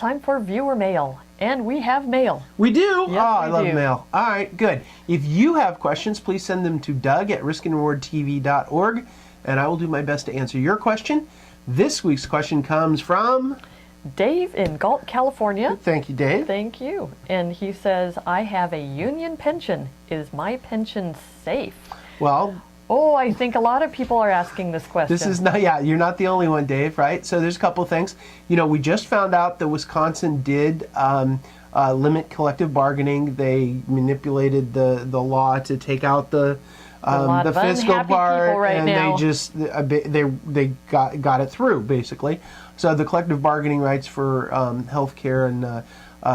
time for viewer mail. And we have mail. We do? Yes, I love do. mail. All right, good. If you have questions, please send them to doug@riskandrewardtv.org, and I will do my best to answer your question. This week's question comes from Dave in Galt, California. Thank you, Dave. Thank you. And he says, I have a union pension. Is my pension safe? Well, Oh, I think a lot of people are asking this question. this is not, yeah, you're not the only one, Dave, right? So there's a couple things. You know, we just found out that Wisconsin did limit collective bargaining. They manipulated the law to take out the fiscal part, right and now. they just they got it through basically. So the collective bargaining rights for health care and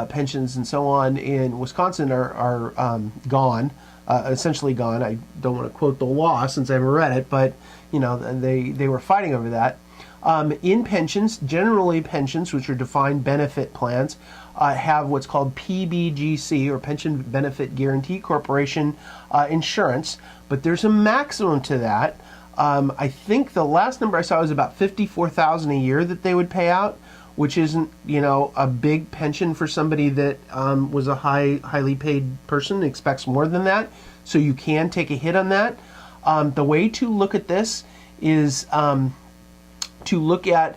pensions and so on in Wisconsin are gone. Essentially gone. I don't want to quote the law since I haven't read it, but you know they were fighting over that. In pensions, generally pensions, which are defined benefit plans, have what's called PBGC or Pension Benefit Guaranty Corporation insurance, but there's a maximum to that. I think the last number I saw was about $54,000 a year that they would pay out, which isn't, you know, a big pension for somebody that was a highly paid person, expects more than that. So you can take a hit on that. The way to look at this is to look at,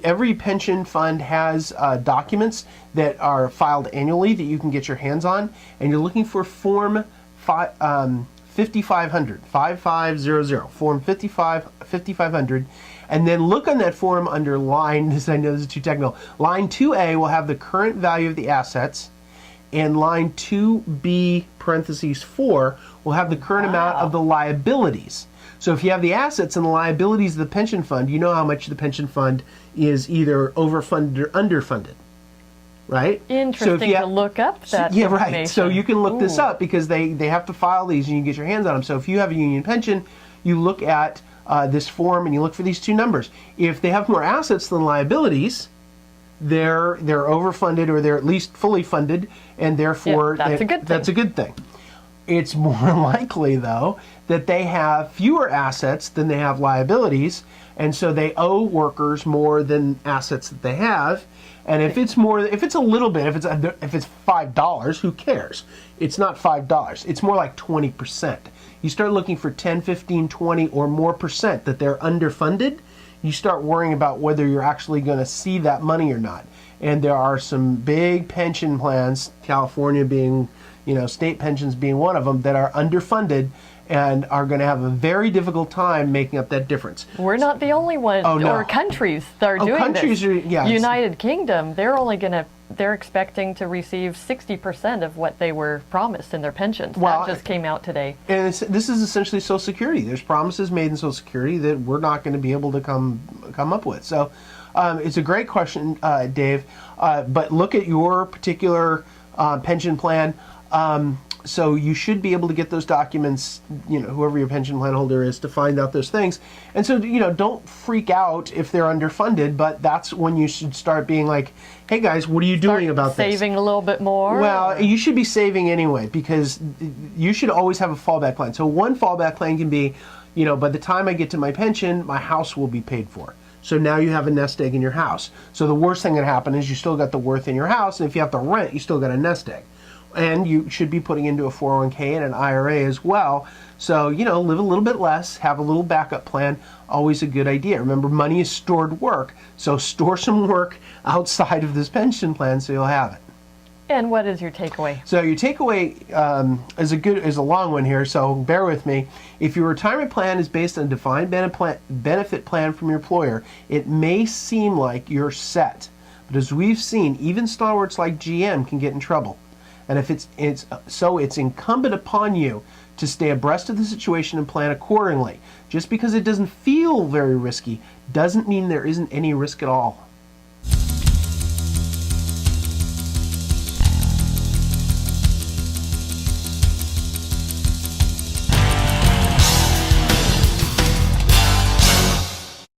every pension fund has documents that are filed annually that you can get your hands on, and you're looking for Form 5500, 5500, Form 5500. And then look on that form under line, I know this is too technical, line 2A will have the current value of the assets, and line 2B parentheses 4 will have the current amount of the liabilities. So if you have the assets and the liabilities of the pension fund, you know how much the pension fund is either overfunded or underfunded, right? Interesting to look up that yeah, information. right. So you can look this up because they have to file these and you can get your hands on them. So if you have a union pension, you look at this form and you look for these two numbers. If they have more assets than liabilities, they're overfunded, or they're at least fully funded, and therefore that's a good thing. That's a good thing. It's more likely, though, that they have fewer assets than they have liabilities, and so they owe workers more than assets that they have. And if it's more, if it's a little bit, if it's $5, who cares? It's not $5. It's more like 20%. You start looking for 10, 15, 20 or more percent that they're underfunded, you start worrying about whether you're actually going to see that money or not. And there are some big pension plans, California being, you know, state pensions being one of them, that are underfunded and are going to have a very difficult time making up that difference. We're not the only ones, or countries that are doing countries this. Yeah, United Kingdom, they're expecting to receive 60% of what they were promised in their pensions. That just came out today. And this is essentially Social Security. There's promises made in Social Security that we're not going to be able to come up with. So it's a great question, Dave. But look at your particular pension plan. So you should be able to get those documents, you know, whoever your pension plan holder is, to find out those things. And so, you know, don't freak out if they're underfunded, but that's when you should start being like, hey guys, what are you doing about this? Saving a little bit more? Well, you should be saving anyway, because you should always have a fallback plan. So one fallback plan can be, you know, by the time I get to my pension, my house will be paid for. So now you have a nest egg in your house. So the worst thing that happen is you still got the worth in your house, and if you have to rent, you still got a nest egg. And you should be putting into a 401k and an IRA as well. So, you know, live a little bit less, have a little backup plan, always a good idea. Remember, money is stored work, so store some work outside of this pension plan so you'll have it. And what is your takeaway? So your takeaway is a long one here, so bear with me. If your retirement plan is based on a defined benefit plan from your employer, it may seem like you're set. But as we've seen, even stalwarts like GM can get in trouble. And if it's incumbent upon you to stay abreast of the situation and plan accordingly. Just because it doesn't feel very risky doesn't mean there isn't any risk at all.